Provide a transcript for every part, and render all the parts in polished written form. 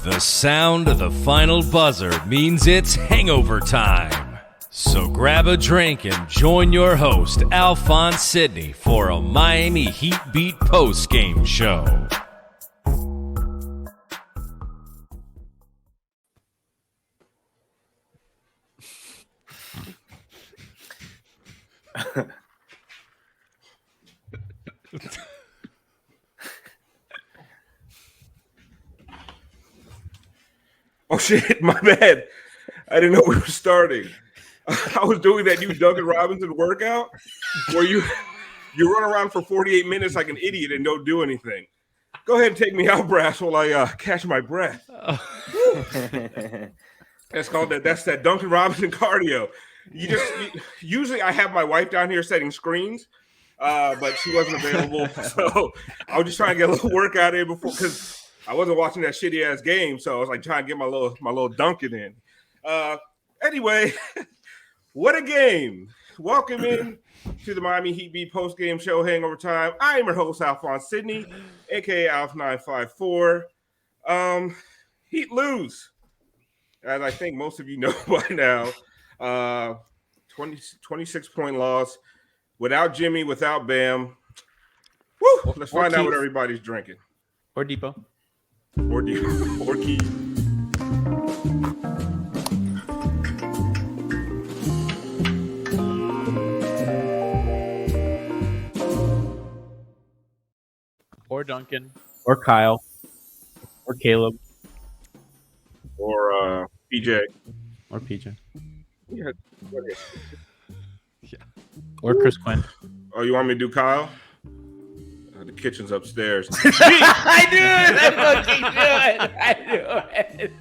The sound of the final buzzer means it's hangover time. So grab a drink and join your host, Alphonse Sidney, for a Miami Heat Beat post-game show. Oh shit, my bad. I didn't know we were starting. I was doing that new Duncan Robinson workout where you run around for 48 minutes like an idiot and don't do anything. Go ahead and take me out, Brass, while I catch my breath. That's that Duncan Robinson cardio. Usually I have my wife down here setting screens, but she wasn't available, so I was just trying to get a little workout in before because I wasn't watching that shitty ass game, so I was like trying to get my little Duncan in. Anyway, what a game! Welcome in to the Miami Heat Beat post game show, Hangover Time. I am your host, Alphonse Sidney, aka Alf954. Heat lose, as I think most of you know by now. 26-point loss without Jimmy, without Bam. Woo! Let's find out what everybody's drinking. Or Depot. Or Keith. Or Duncan. Or Kyle. Or Caleb. Or PJ. Or PJ. Yeah. Or Chris Quinn. Oh, you want me to do Kyle? The kitchen's upstairs. I knew it! I knew it!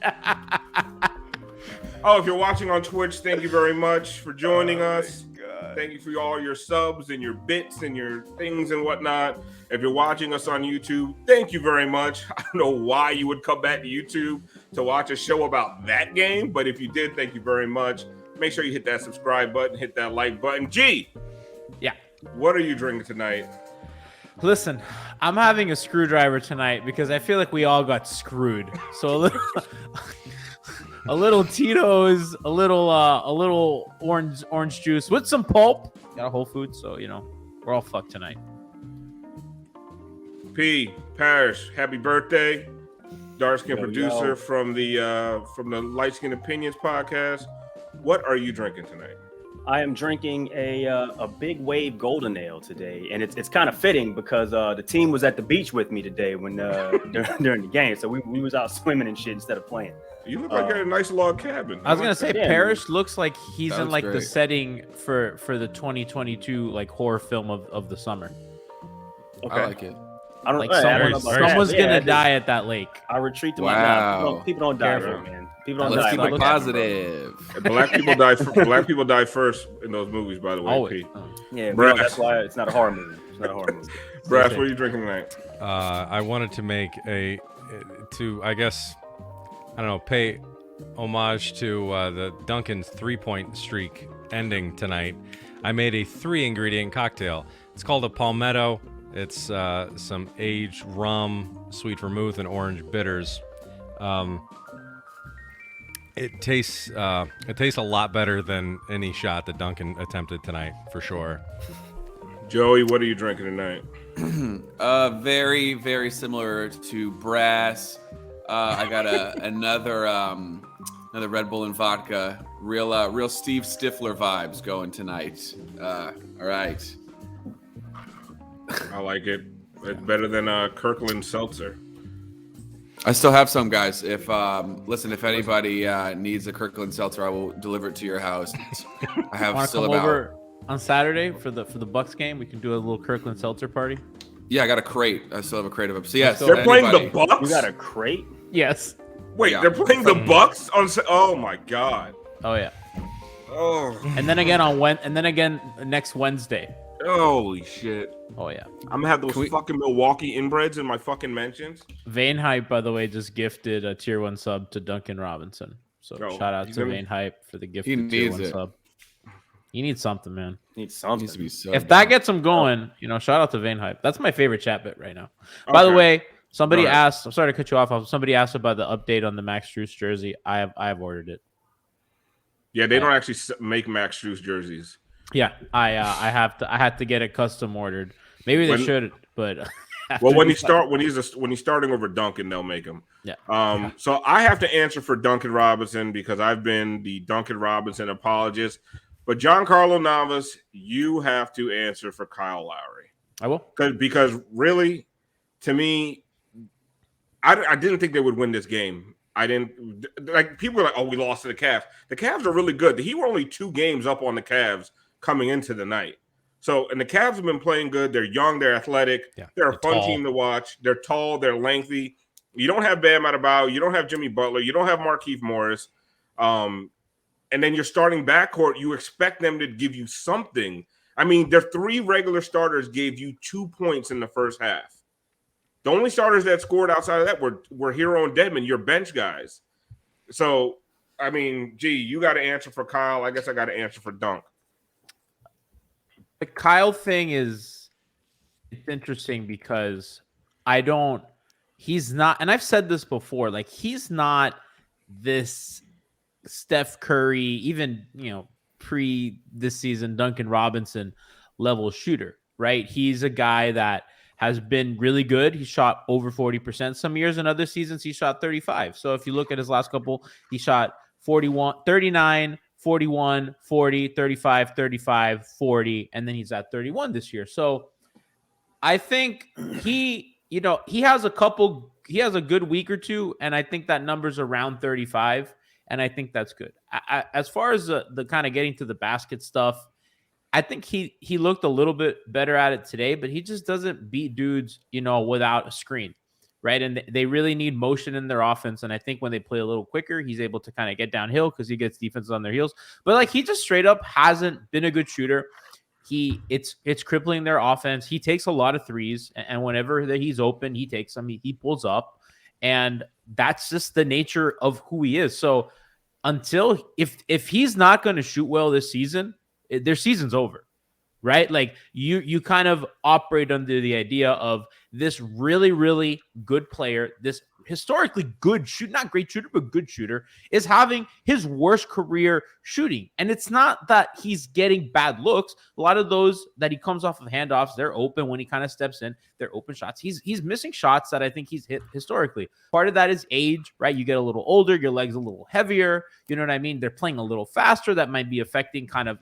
Oh, if you're watching on Twitch, thank you very much for joining us. Thank you for all your subs and your bits and your things and whatnot. If you're watching us on YouTube, thank you very much. I don't know why you would come back to YouTube to watch a show about that game, but if you did, thank you very much. Make sure you hit that subscribe button, hit that like button. G! Yeah. What are you drinking tonight? Listen, I'm having a screwdriver tonight because I feel like we all got screwed. So a little Tito's, a little orange juice with some pulp. Got a Whole Foods, so we're all fucked tonight. Parrish, happy birthday. Dark skin producer from the Light Skin Opinions podcast. What are you drinking tonight? I am drinking a Big Wave Golden Ale today, and it's kind of fitting because the team was at the beach with me today when during the game, so we was out swimming and shit instead of playing. You look like you're in a nice log cabin. I was gonna say, Parrish looks like he's in like great. the setting for the 2022 like horror film of the summer. Okay. I like it. I don't Like know. someone's gonna die at that lake. I retreat to Wow. my people don't die, Careful. man. People don't Let's die. keep Like it that. positive. Black people die first in those movies, by the way. Always. P. Yeah, Brass. that's why it's not a horror movie. It's not a horror movie. Brass, what are you drinking tonight? I wanted to make pay homage to the Duncan's 3-point streak ending tonight. I made a 3-ingredient cocktail. It's called a Palmetto. It's some aged rum, sweet vermouth, and orange bitters. It tastes a lot better than any shot that Duncan attempted tonight, for sure. Joey, what are you drinking tonight? Very, very similar to Brass. I got another Red Bull and vodka. Real Steve Stifler vibes going tonight. All right. I like it. It's better than Kirkland Seltzer. I still have some, guys. If anybody needs a Kirkland Seltzer, I will deliver it to your house. I have Want to still come about. over on Saturday for the Bucks game? We can do a little Kirkland Seltzer party. Yeah, I got a crate. I still have a crate of them. So yes, They're playing the Bucks. You got a crate? Yes. Wait, Yeah. they're playing the Bucks on. Oh my god. Oh yeah. Oh. And then again next Wednesday. Holy shit. Oh yeah. I'm gonna have those fucking Milwaukee inbreds in my fucking mentions. Vane Hype, by the way, just gifted a tier 1 sub to Duncan Robinson. So shout out to Vane Hype for the gifted tier 1 sub. He needs something, man. Needs something. Needs to be so If that gets him going, shout out to Vane Hype. That's my favorite chat bit right now. By the way, Somebody Go ahead. asked. I'm sorry to cut you off. Somebody asked about the update on the Max Strus jersey. I have ordered it. Yeah, they don't actually make Max Strus jerseys. Yeah, I had to get it custom ordered. Maybe they should, but well, when he's starting over Duncan, they'll make him. Yeah. So I have to answer for Duncan Robinson because I've been the Duncan Robinson apologist. But Giancarlo Navas, you have to answer for Kyle Lowry. I will. Because really, to me, I didn't think they would win this game. I didn't like people are like, oh, we lost to the Cavs. The Cavs are really good. He were only 2 games up on the Cavs coming into the night. So, and the Cavs have been playing good. They're young, they're athletic, they're a fun team to watch. They're tall, they're lengthy. You don't have Bam Adebayo, you don't have Jimmy Butler, you don't have Markieff Morris. And then your starting backcourt, you expect them to give you something. I mean, their 3 regular starters gave you 2 points in the first half. The only starters that scored outside of that were Hero and Dedmon, your bench guys. So, I mean, gee, you got to answer for Kyle. I guess I got to answer for Dunk. The Kyle thing it's interesting because he's not, and I've said this before, like he's not this Steph Curry, even, pre this season, Duncan Robinson level shooter, right? He's a guy that has been really good. He shot over 40% some years, and other seasons he shot 35. So if you look at his last couple, he shot 41, 39, 41, 40, 35, 35, 40, and then he's at 31 this year. So I think he has a good week or two, and I think that number's around 35, and I think that's good. As far as the kind of getting to the basket stuff, I think he looked a little bit better at it today, but he just doesn't beat dudes, without a screen, right? And they really need motion in their offense. And I think when they play a little quicker, he's able to kind of get downhill because he gets defenses on their heels. But like he just straight up hasn't been a good shooter. It's crippling their offense. He takes a lot of threes, and whenever he's open, he takes them. He pulls up, and that's just the nature of who he is. So until if he's not going to shoot well this season, their season's over, right? Like you kind of operate under the idea of this really, really good player, this historically good not great shooter, but good shooter, is having his worst career shooting. And it's not that he's getting bad looks. A lot of those that he comes off of handoffs, they're open when he kind of steps in. They're open shots. He's missing shots that I think he's hit historically. Part of that is age, right? You get a little older, your legs a little heavier. You know what I mean? They're playing a little faster. That might be affecting kind of,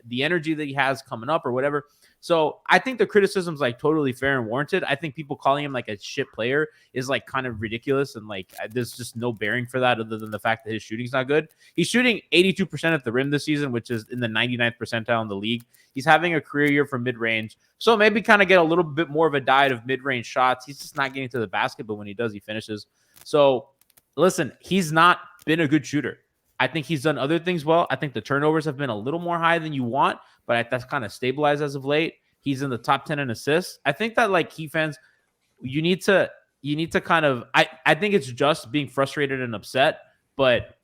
the energy that he has coming up or whatever. So I think the criticism's like totally fair and warranted. I think people calling him like a shit player is like kind of ridiculous. And like, there's just no bearing for that other than the fact that his shooting's not good. He's shooting 82% at the rim this season, which is in the 99th percentile in the league. He's having a career year for mid-range. So maybe kind of get a little bit more of a diet of mid-range shots. He's just not getting to the basket, but when he does, he finishes. So listen, he's not been a good shooter. I think he's done other things well. I think the turnovers have been a little more high than you want, but that's kind of stabilized as of late. He's in the top 10 in assists. I think that like Heat fans, you need to kind of, I think it's just being frustrated and upset, but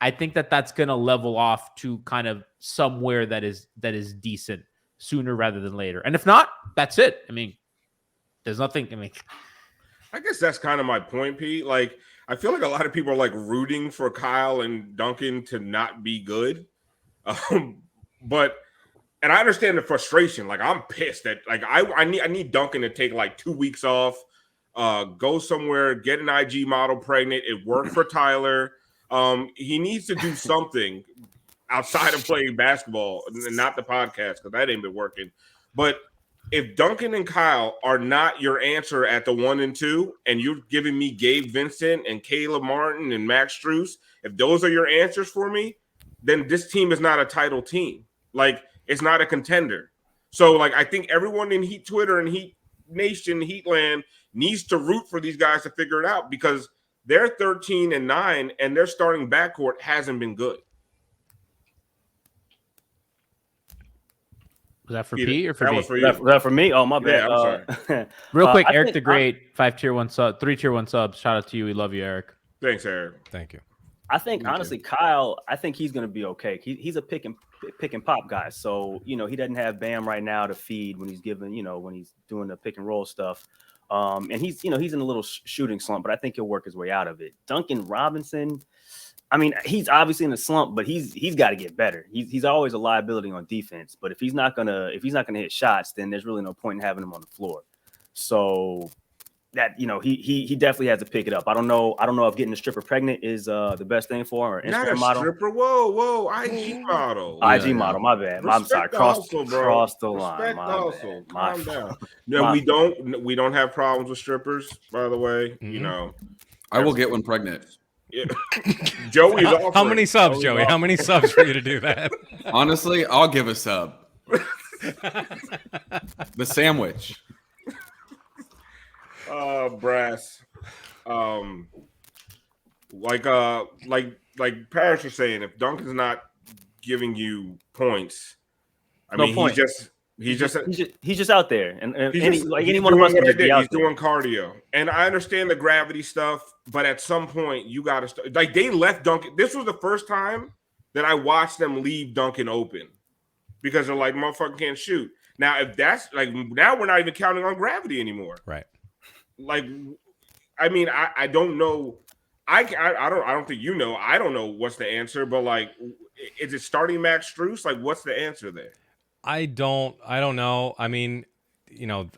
I think that's going to level off to kind of somewhere that is decent sooner rather than later. And if not, that's it. I mean, there's nothing. I guess that's kind of my point, Pete. Like, I feel like a lot of people are like rooting for Kyle and Duncan to not be good. But I understand the frustration. Like, I'm pissed that like I need Duncan to take like 2 weeks off, go somewhere, get an IG model pregnant. It worked for Tyler. He needs to do something outside of playing basketball and not the podcast because that ain't been working. But if Duncan and Kyle are not your answer at the 1 and 2, and you're giving me Gabe Vincent and Caleb Martin and Max Strus, if those are your answers for me, then this team is not a title team. Like, it's not a contender. So, like, I think everyone in Heat Twitter and Heat Nation, Heatland needs to root for these guys to figure it out because they're 13-9 and their starting backcourt hasn't been good. Was that for P or for that B? was for you. That for me? Oh, my bad. Yeah, I'm sorry. Real quick, I Eric think the Great, 5 tier 1 sub, 3 tier 1 subs. Shout out to you. We love you, Eric. Thanks, Eric. Thank you. I think honestly, Kyle, I think he's going to be okay. He's a pick and pop guy. So, he doesn't have Bam right now to feed when he's when he's doing the pick and roll stuff. And he's in a little shooting slump, but I think he'll work his way out of it. Duncan Robinson, I mean, he's obviously in a slump, but he's got to get better. He's always a liability on defense, but if he's not gonna hit shots, then there's really no point in having him on the floor. So that he definitely has to pick it up. I don't know if getting the stripper pregnant is the best thing for him, or Instagram Not a model. Stripper. Whoa, IG model. IG model. My bad. I'm sorry. Cross the line. Respect My also. bad. Calm down. No, we don't have problems with strippers. By the way, I will get one pregnant. Yeah. Joey's offering. How many subs, Joey? How many subs for you to do that? Honestly, I'll give a sub. The sandwich. Brass. Like Parrish was saying, if Duncan's not giving you points, he's just out there, and any one of us he's doing cardio. And I understand the gravity stuff, but at some point you got to start. Like they left Duncan. This was the first time that I watched them leave Duncan open because they're like, motherfucker can't shoot. Now, if that's like, now we're not even counting on gravity anymore. Right. Like, I mean, I don't know. I don't think you know. I don't know what's the answer, but like, is it starting Max Strus? Like, what's the answer there? I don't know. I mean,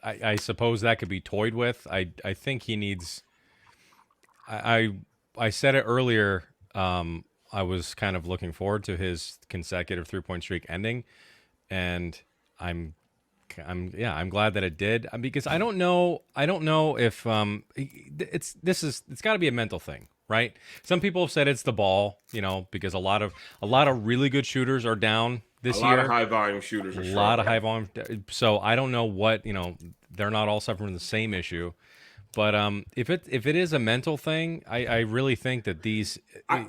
I suppose that could be toyed with. I think he needs. I said it earlier. I was kind of looking forward to his consecutive 3-point streak ending, and I'm glad that it did, because I don't know if it's got to be a mental thing, right? Some people have said it's the ball, because a lot of really good shooters are down this year. A lot of high volume shooters are a lot of high volume. So I don't know what, they're not all suffering from the same issue. But if it is a mental thing, I really think that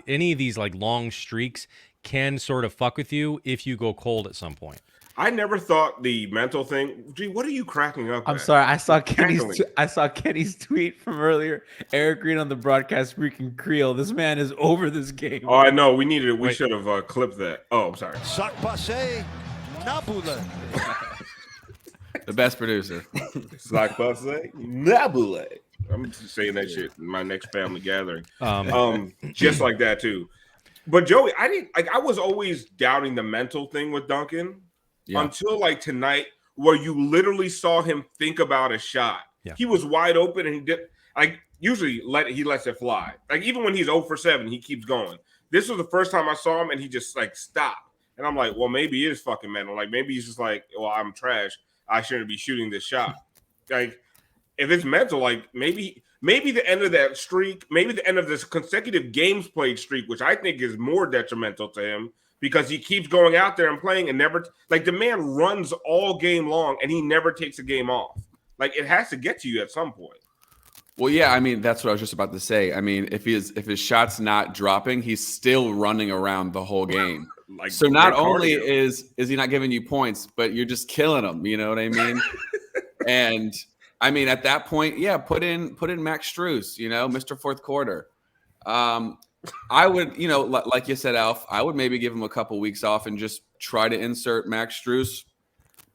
any of these like long streaks can sort of fuck with you if you go cold at some point. I never thought the mental thing. Gee, what are you cracking up? I'm at? sorry. I saw Kenny's tweet from earlier. Eric Green on the broadcast speaking Creole. This man is over this game. Oh, I know. We needed it. We should have clipped that. Oh, I'm sorry. Sarpase Nabula. The best producer. Sarpase Nabula. I'm just saying that shit in my next family gathering. Just like that too. But Joey, I was always doubting the mental thing with Duncan. Yeah. Until like tonight, where you literally saw him think about a shot. Yeah. He was wide open and he did. Like usually, he lets it fly. Like even when he's 0 for 7, he keeps going. This was the first time I saw him and he just like stopped. And I'm like, well, maybe it is fucking mental. Like maybe he's just like, well, I'm trash. I shouldn't be shooting this shot. Like if it's mental, like maybe the end of that streak, maybe the end of this consecutive games played streak, which I think is more detrimental to him. Because he keeps going out there and playing and never like the man runs all game long and he never takes a game off. Like it has to get to you at some point. Well, yeah, I mean that's what I was just about to say. I mean, if his shot's not dropping, he's still running around the whole game. Like so, not only is he not giving you points, but you're just killing him. You know what I mean? And I mean at that point, yeah, put in Max Strus, Mr. Fourth Quarter. I would, like you said, Alf, I would maybe give him a couple weeks off and just try to insert Max Strus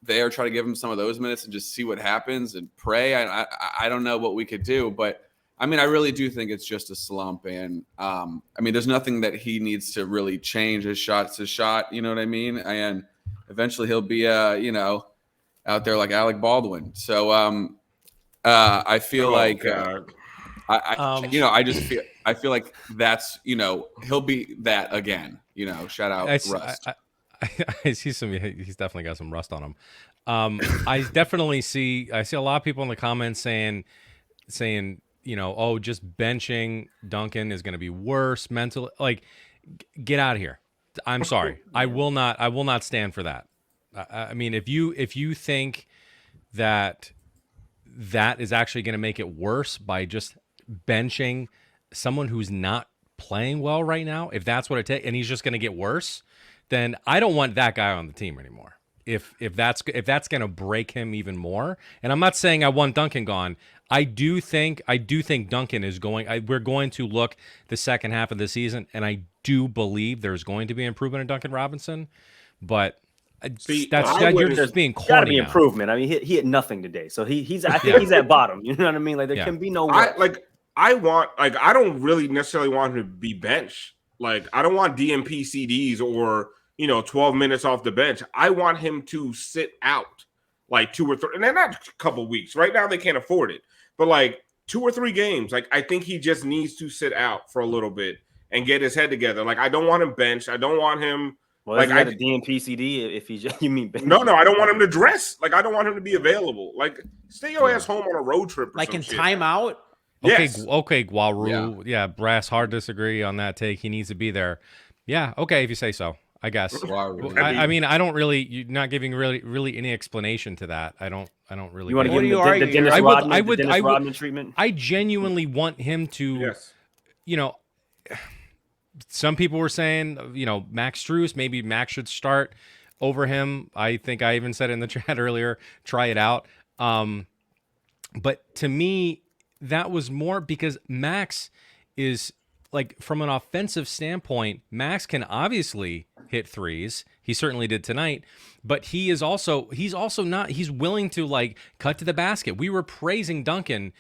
there, try to give him some of those minutes and just see what happens and pray. I don't know what we could do, but I mean, I really do think it's just a slump. And I mean, there's nothing that he needs to really change. His shot's his shot, you know what I mean? And eventually he'll be, out there like Alec Baldwin. So I feel I feel like that's, he'll be that again, shout out Rust. I see he's definitely got some rust on him. I definitely I see a lot of people in the comments saying, oh, just benching Duncan is going to be worse mentally. Like, get out of here. I'm sorry. I will not stand for that. I mean, if you think that is actually going to make it worse by just benching someone who's not playing well right now, if that's what it takes, and he's just going to get worse, then I don't want that guy on the team anymore. If that's going to break him even more, and I'm not saying I want Duncan gone. I do think Duncan is going. We're going to look the second half of the season, and I do believe there's going to be improvement in Duncan Robinson, but You're just being corny. Got to be now. improvement. I mean, he hit nothing today, so he's. I think he's at bottom. You know what I mean? Like there can be no. I don't really necessarily want him to be benched. Like I don't want DMP CDs or 12 minutes off the bench. I want him to sit out like 2 or 3, and then not a couple weeks. Right now they can't afford it, but like 2 or 3 games. Like I think he just needs to sit out for a little bit and get his head together. Like I don't want him benched. I don't want him. Well, like a DMP CD if he's you mean benched? No, I don't want him to dress. Like I don't want him to be available. Like stay your ass home on a road trip. Or like in shit. timeout. Yes. Okay, Guaru. Yeah, Brass, hard disagree on that take. He needs to be there. Yeah, okay, if you say so, I guess. I mean, I don't really. You're not giving really any explanation to that. I don't really. You want to give him the Dennis Rodman treatment? I genuinely want him to. Yes. Some people were saying, Max Strus, maybe Max should start over him. I think I even said it in the chat earlier, try it out. But to me, that was more because Max is like, from an offensive standpoint, Max can obviously hit threes. He certainly did tonight, but he's also not, he's willing to like cut to the basket. We were praising Duncan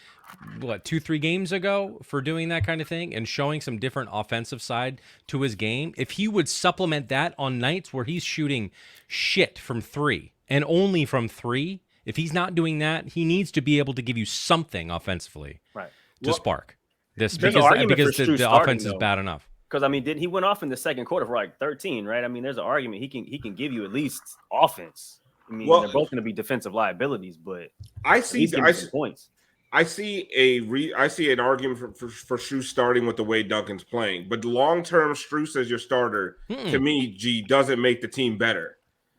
2-3 games ago for doing that kind of thing and showing some different offensive side to his game. If he would supplement that on nights where he's shooting shit from 3 and only from 3, if he's not doing that, he needs to be able to give you something offensively, right, to spark this, because the offense is bad enough. Because I mean, he went off in the second quarter for like 13, right? I mean, there's an argument he can give you at least offense. I mean, they're both going to be defensive liabilities, but I see points. I see an argument for Strus starting with the way Duncan's playing, but long term Strus as your starter to me, doesn't make the team better.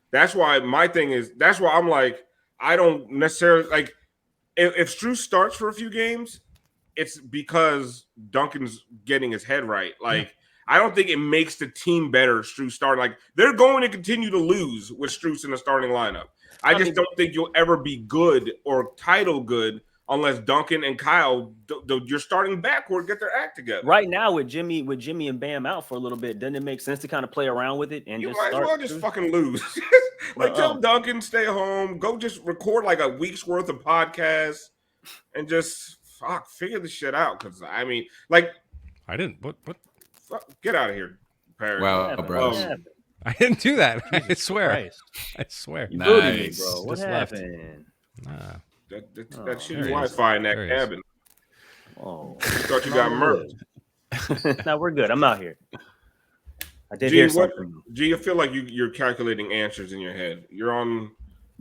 That's why my thing is. That's why I'm like, I don't necessarily like if Strus starts for a few games, it's because Duncan's getting his head right. Like I don't think it makes the team better. Strus starting, like they're going to continue to lose with Strus in the starting lineup. I just don't think you'll ever be good or title good unless Duncan and Kyle, your starting backcourt, get their act together. Right now, with Jimmy and Bam out for a little bit, doesn't it make sense to kind of play around with it and you just might as well just fucking lose? Like tell Duncan stay home, go just record like a week's worth of podcasts, and just figure this shit out. Because I mean, like I didn't. What? Get out of here, Parrish. Wow, bro. I didn't do that. I swear. Christ. I swear. You booted me, bro. What happened? That shitty Wi-Fi in that cabin. Oh, Thought you got murdered. No, we're good. I'm out here. I did hear something. I feel like you're calculating answers in your head. You're on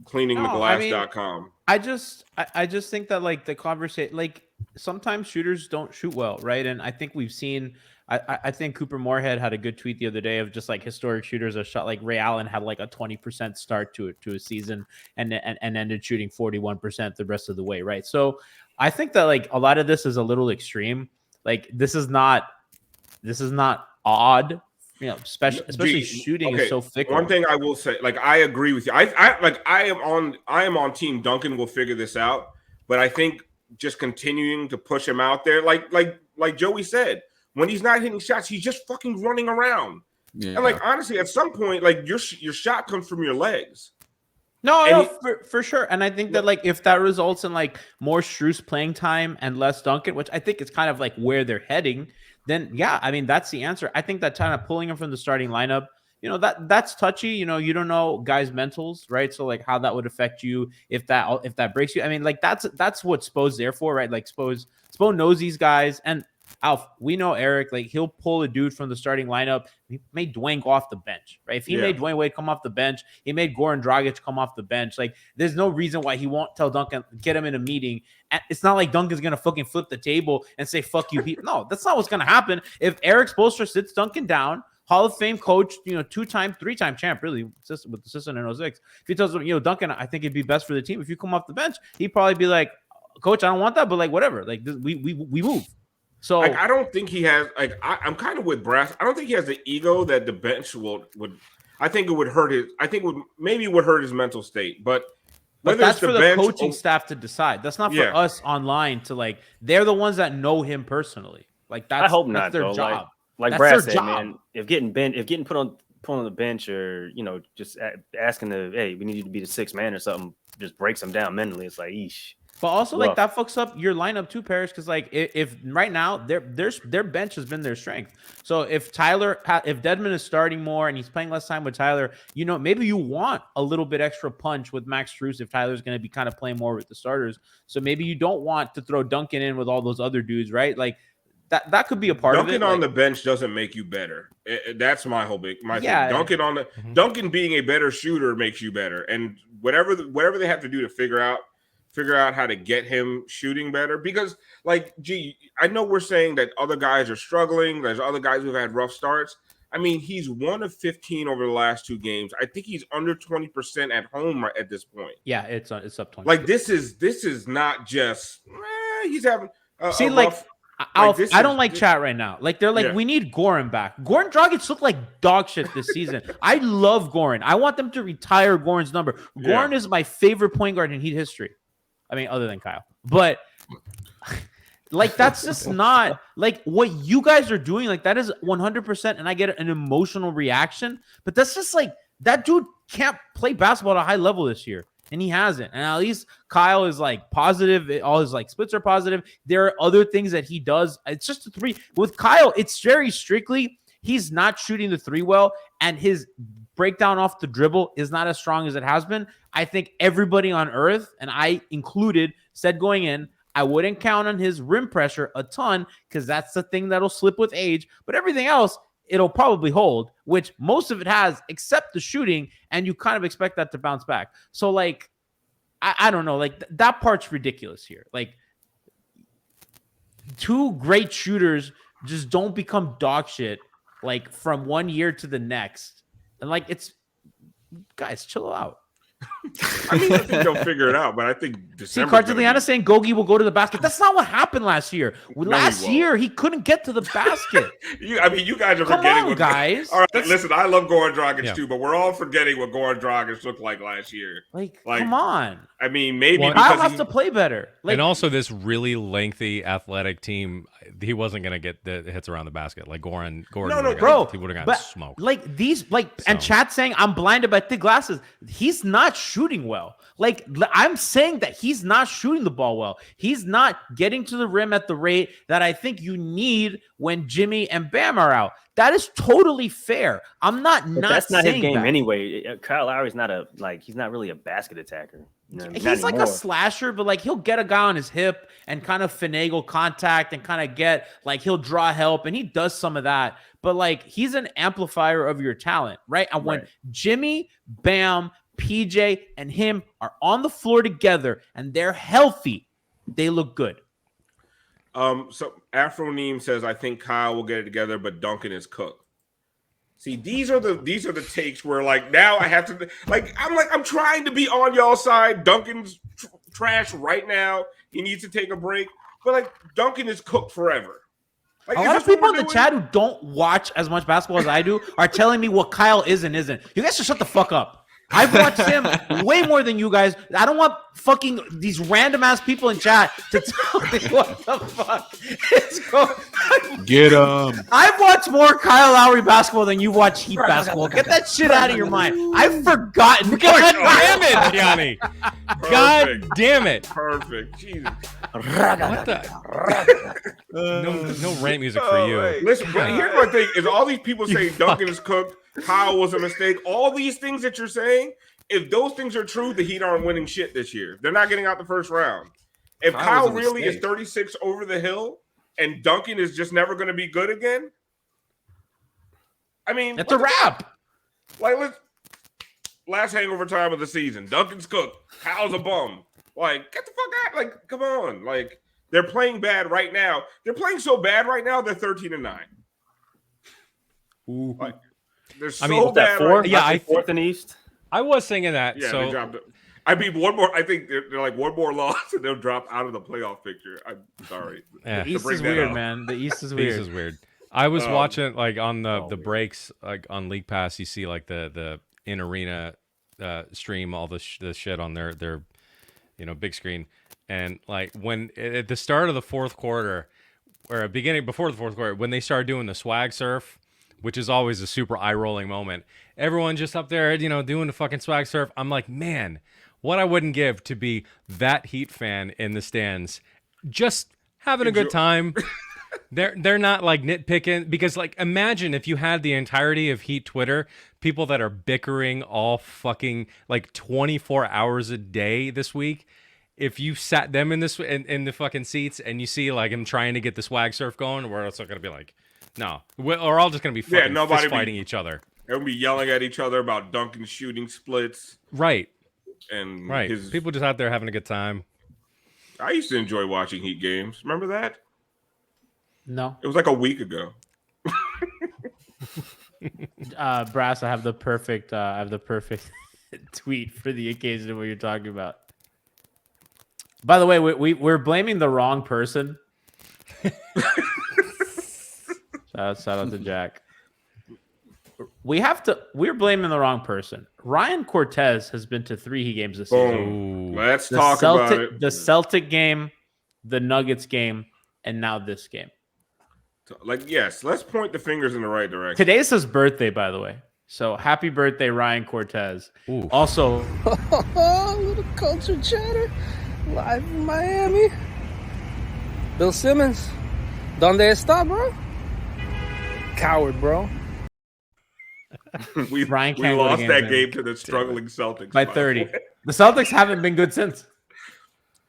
cleaningtheglass.com. I just think that like the conversation, like sometimes shooters don't shoot well, right? And I think we've seen. I think Cooper Moorhead had a good tweet the other day of just like historic shooters a shot. Like Ray Allen had like a 20% start to a season and ended shooting 41% the rest of the way, right? So I think that like a lot of this is a little extreme. Like this is not odd, especially shooting is so fickle. One thing I will say, like I agree with you. I am on team Duncan will figure this out, but I think just continuing to push him out there, like Joey said. When he's not hitting shots, he's just fucking running around. Yeah. And like honestly, at some point, like your shot comes from your legs. No, for sure. And I think that like if that results in like more Strus playing time and less Duncan, which I think is kind of like where they're heading, then yeah, I mean that's the answer. I think that kind of pulling him from the starting lineup, that's touchy. You don't know guys' mentals, right? So like how that would affect you if that breaks you. I mean, like that's what Spo's there for, right? Like Spo knows these guys. And Alf, we know Eric, like he'll pull a dude from the starting lineup. He made Dwayne go off the bench, right? If he made Dwayne Wade come off the bench, he made Goran Dragic come off the bench. Like there's no reason why he won't tell Duncan, get him in a meeting. And it's not like Duncan's going to fucking flip the table and say, fuck you. No, that's not what's going to happen. If Eric Spoelstra sits Duncan down, Hall of Fame coach, 2-time, 3-time champ, really, with the assistant in 06. If he tells him, Duncan, I think it'd be best for the team if you come off the bench, he'd probably be like, coach, I don't want that, but like whatever. Like we move. So I don't think he has I'm kind of with Brass. I don't think he has the ego that the bench would. I think it would hurt his. I think it would hurt his mental state. But that's for the coaching staff to decide. That's not for us online to like. They're the ones that know him personally. Like that's. I hope not. That's their though. job. Like Brass said, man. If getting put pulling the bench or just asking hey, we need you to be the sixth man or something, just breaks them down mentally. It's like, eesh. But also, Rough. like, that fucks up your lineup too, Parrish, because like if right now their bench has been their strength. So if Dedmon is starting more and he's playing less time with Tyler, maybe you want a little bit extra punch with Max Strus if Tyler's going to be kind of playing more with the starters. So maybe you don't want to throw Duncan in with all those other dudes, right? Like that could be a part of it. Duncan on the bench doesn't make you better. That's my whole thing. Duncan being a better shooter makes you better, and whatever they have to do to figure out how to get him shooting better. Because, like, I know we're saying that other guys are struggling. There's other guys who've had rough starts. I mean, he's 1 of 15 over the last 2 games. I think he's under 20% at home at this point. Yeah, it's up 20. Like, this is not just he's having rough. I don't like chat right now. Like, they're like, we need Goran back. Goran Dragic looked like dog shit this season. I love Goran. I want them to retire Goran's number. Goran is my favorite point guard in Heat history. I mean, other than Kyle. But, like, that's just not, like, what you guys are doing. Like, that is 100%, and I get an emotional reaction. But that's just, like, that dude can't play basketball at a high level this year. And he hasn't. And at least Kyle is, like, positive. All his, like, splits are positive. There are other things that he does. It's just a 3. With Kyle, it's very strictly, he's not shooting the 3 well, and his breakdown off the dribble is not as strong as it has been. I think everybody on earth, and I included, said going in, I wouldn't count on his rim pressure a ton because that's the thing that'll slip with age. But everything else, it'll probably hold, which most of it has, except the shooting, and you kind of expect that to bounce back. So, like, I don't know. Like, that part's ridiculous here. Like, 2 great shooters just don't become dog shit, like, from one year to the next. And, like, guys, chill out. I mean, I think they'll figure it out, but I think December. Cartiliana saying Gogi will go to the basket. That's not what happened last year. Last year, he couldn't get to the basket. You guys are forgetting what guys. All right, listen, I love Goran Dragic too, but we're all forgetting what Goran Dragic looked like last year. Like come on. I mean, maybe Kyle has to play better. Like, and also this really lengthy athletic team, he wasn't going to get the hits around the basket. Like Goran he would have gotten smoked. Like these, like, and chat saying I'm blinded by thick glasses. He's not shooting well. Like, I'm saying that he's not shooting the ball well. He's not getting to the rim at the rate that I think you need when Jimmy and Bam are out. That is totally fair. I'm not that's not his game that. Anyway. Kyle Lowry's he's not really a basket attacker. He's like a slasher, but like he'll get a guy on his hip and kind of finagle contact and kind of get, like, he'll draw help, and he does some of that. But, like, he's an amplifier of your talent, right? And when Jimmy, Bam, PJ, and him are on the floor together and they're healthy, they look good. So Afroneem says, I think Kyle will get it together, but Duncan is cooked. See, these are the takes where, like, now I have to, I'm trying to be on y'all's side. Duncan's trash right now. He needs to take a break. But, like, Duncan is cooked forever. Like, a lot of people in the chat who don't watch as much basketball as I do are telling me what Kyle is and isn't. You guys should shut the fuck up. I've watched him way more than you guys. I don't want fucking these random ass people in chat to tell me what the fuck is going on. Get him. I've watched more Kyle Lowry basketball than you watch Heat basketball. Get that shit out of your mind. I've forgotten. God damn it, Gianni. God damn it. Perfect. Jesus. What the? No rant music for you. Listen, but here's my thing: is all these people saying Duncan is cooked, Kyle was a mistake. All these things that you're saying, if those things are true, the Heat aren't winning shit this year. They're not getting out the first round. If Kyle really is 36 over the hill and Duncan is just never going to be good again, I mean, that's a wrap. Like, last hangover time of the season, Duncan's cooked, Kyle's a bum. Like, get the fuck out. Like, come on. Like, they're playing bad right now. They're playing so bad right now, they're 13-9. Ooh. Like, they're so bad. Fourth? Right Yeah, I fourth in East. I was thinking that. Yeah, so they dropped it. I mean, one more. I think they're like one more loss and they'll drop out of the playoff picture. I'm sorry. Yeah. The East is weird, man. The East is weird. The East is weird. I was watching, like, on the breaks, like on League Pass. You see, like, the in arena stream, all the shit on their big screen, and, like, when at the start of the fourth quarter, or before the fourth quarter, when they started doing the swag surf, which is always a super eye-rolling moment. Everyone just up there, doing the fucking swag surf. I'm like, man, what I wouldn't give to be that Heat fan in the stands, just having a good time. They're not like nitpicking, because like imagine if you had the entirety of Heat Twitter, people that are bickering all fucking like 24 hours a day this week. If you sat them in the fucking seats and you see like him trying to get the swag surf going, we're also gonna be like, no, we're all just gonna be fucking fist fighting each other. They'll be yelling at each other about Duncan shooting splits. Right. And people just out there having a good time. I used to enjoy watching Heat games. Remember that? No. It was like a week ago. Brass, I have the perfect tweet for the occasion of what you're talking about. By the way, we're blaming the wrong person. Shout out to Jack. We're blaming the wrong person. Ryan Cortez has been to 3 Heat games this season. Let's talk about it. The Celtic game, the Nuggets game, and now this game. Like, yes, let's point the fingers in the right direction. Today's his birthday, by the way. So happy birthday, Ryan Cortez. Ooh. Also, little culture chatter live in Miami. Bill Simmons, ¿dónde está, bro? Coward, bro. we lost that game to the struggling Celtics by 30. The Celtics haven't been good since.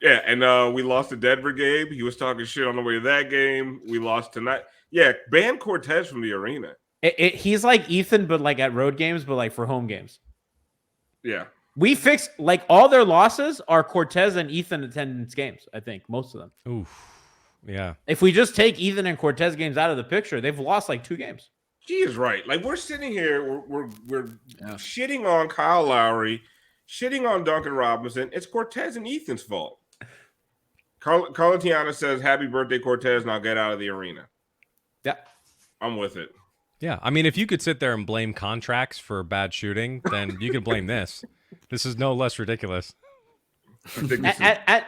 Yeah, and we lost the Denver game. He was talking shit on the way to that game. We lost tonight. Yeah, ban Cortez from the arena. He's like Ethan, but like at road games, but like for home games. Yeah. We fixed like all their losses are Cortez and Ethan attendance games, I think, most of them. Oof. Yeah. If we just take Ethan and Cortez games out of the picture, they've lost like 2 games. He is right. Like, we're sitting here, we're shitting on Kyle Lowry, shitting on Duncan Robinson. It's Cortez and Ethan's fault. Carlatiana says, happy birthday, Cortez. Now get out of the arena. Yeah. I'm with it. Yeah. I mean, if you could sit there and blame contracts for bad shooting, then you could blame this. This is no less ridiculous. I think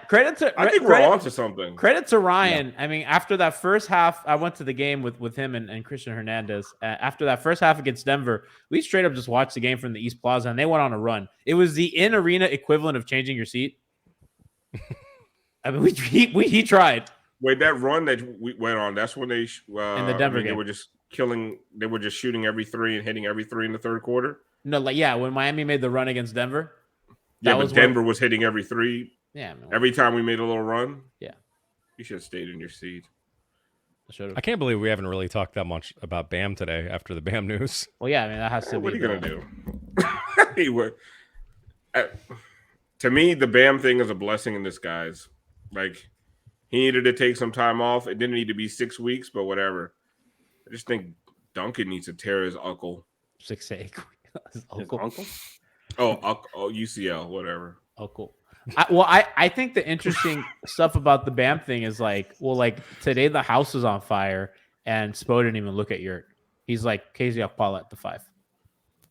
Credit to we're on to something. Credit to Ryan. Yeah. I mean, after that first half, I went to the game with him and Christian Hernandez. After that first half against Denver, we straight up just watched the game from the East Plaza, and they went on a run. It was the in-arena equivalent of changing your seat. I mean, he tried. Wait, that run that we went on, that's when they in the Denver game. They were just they were just shooting every 3 and hitting every 3 in the third quarter. No, like, yeah, when Miami made the run against Denver. Yeah, but Denver was hitting every 3. Yeah. Every time we made a little run. Yeah. You should have stayed in your seat. I can't believe we haven't really talked that much about Bam today after the Bam news. Well, yeah, I mean, that has to be. What are you going to do? To me, the Bam thing is a blessing in disguise. Like, he needed to take some time off. It didn't need to be 6 weeks, but whatever. I just think Duncan needs to tear his uncle. 6'8". His uncle? Oh, UCL, whatever. Uncle. I think the interesting stuff about the Bam thing is like today the house was on fire and Spo didn't even look at Yurt. He's like, KZ Okpala at the 5.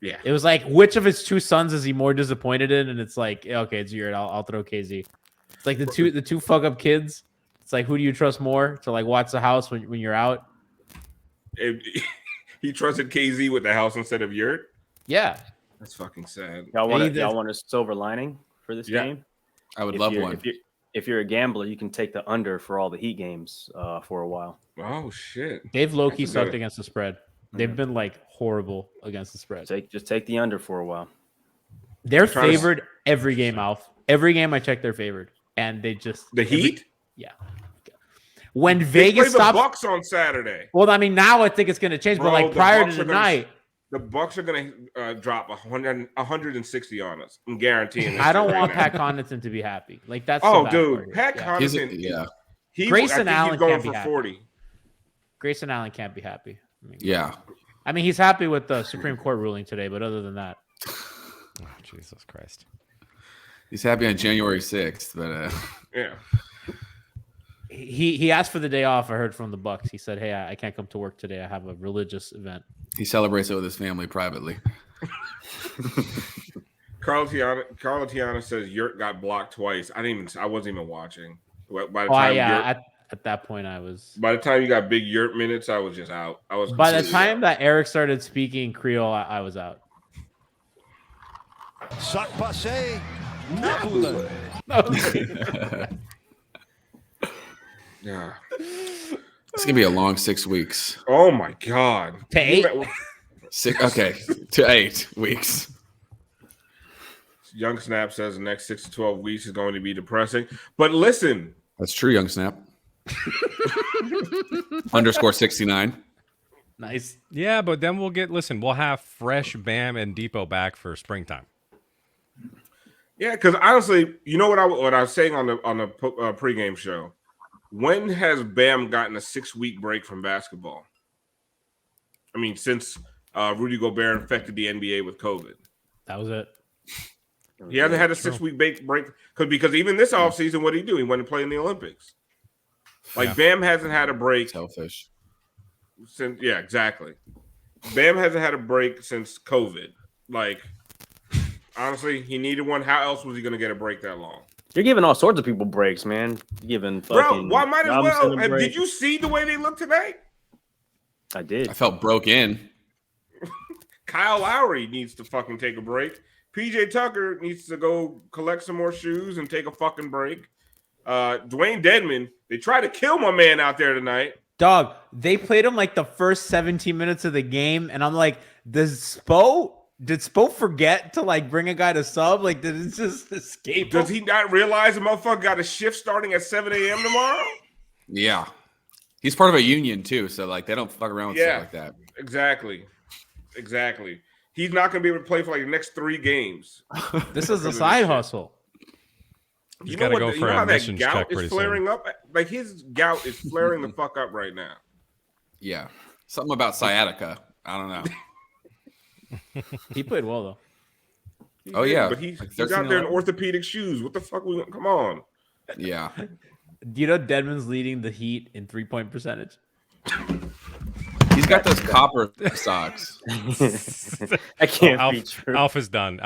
Yeah. It was like, which of his 2 sons is he more disappointed in? And it's like, okay, it's Yurt. I'll throw KZ. It's like the two fuck up kids. It's like, who do you trust more to like watch the house when you're out? He trusted KZ with the house instead of Yurt. Yeah. That's fucking sad. Y'all want a silver lining for this game? I would love one. If you're a gambler, you can take the under for all the Heat games for a while. Oh shit! They've low-key sucked against the spread. They've been like horrible against the spread. Just take the under for a while. They're favored every game, Alf. Every game I check, they're favored, and they just Heat. Yeah. When they Vegas play stops, the Bucks on Saturday. Well, I mean, now I think it's going to change, but like prior to tonight. The Bucks are going to drop 160 on us. I'm guaranteeing. I don't want Pat Connaughton to be happy. Like that's dude, Pat Connaughton. Yeah, Grayson Allen going can't be happy. 40. Grayson Allen can't be happy. I mean, he's happy with the Supreme Court ruling today, but other than that, oh, Jesus Christ, he's happy on January 6th. But yeah. He asked for the day off. I heard from the Bucks. He said, "Hey, I can't come to work today. I have a religious event." He celebrates it with his family privately. Carl Tiana says Yurt got blocked twice. I wasn't even watching. By the time At that point, I was. By the time you got big yurt minutes, I was just out. I was. By the completely time out. that Eric started speaking Creole, I was out. Sac passé, Nabula. Yeah. It's gonna be a long 6 weeks. Oh my God. To 8? Okay, to 8 weeks. Young Snap says the next 6 to 12 weeks is going to be depressing. But listen. That's true, Young Snap. _69. Nice. Yeah, but then we'll have fresh Bam and Depot back for springtime. Yeah, because honestly, you know what I was saying on the pregame show. When has Bam gotten a 6-week break from basketball? I mean, since Rudy Gobert infected the NBA with COVID. That was it. He hasn't had a 6-week break because even this offseason, what did he do? He went to play in the Olympics. Like Bam hasn't had a break. Selfish. Since exactly. Bam hasn't had a break since COVID. Like, honestly, he needed one. How else was he going to get a break that long? You're giving all sorts of people breaks, man. You're giving fucking Bro, why might as Robinson well? a break. Did you see the way they look tonight? I did. I felt broke in. Kyle Lowry needs to fucking take a break. PJ Tucker needs to go collect some more shoes and take a fucking break. Dwayne Dedman, they tried to kill my man out there tonight. Dog, they played him like the first 17 minutes of the game, and I'm like, did Spo forget to like bring a guy to sub? Like, did it just escape him? Does he not realize the motherfucker got a shift starting at 7 a.m. tomorrow? Yeah. He's part of a union too, so like they don't fuck around with stuff like that. Exactly. He's not going to be able to play for like the next 3 games. This is a side hustle. He's got to go for how a that admissions check gout pretty is soon. flaring up? Like his gout is flaring the fuck up right now. Yeah. Something about sciatica. I don't know. He played well though. Oh yeah. But he's Like out 13, there in 11. orthopedic shoes. What the fuck? Come on. Yeah. Do you know Dedman's leading the Heat in 3-point percentage? He's got those copper socks. I can't be true. Alpha's done.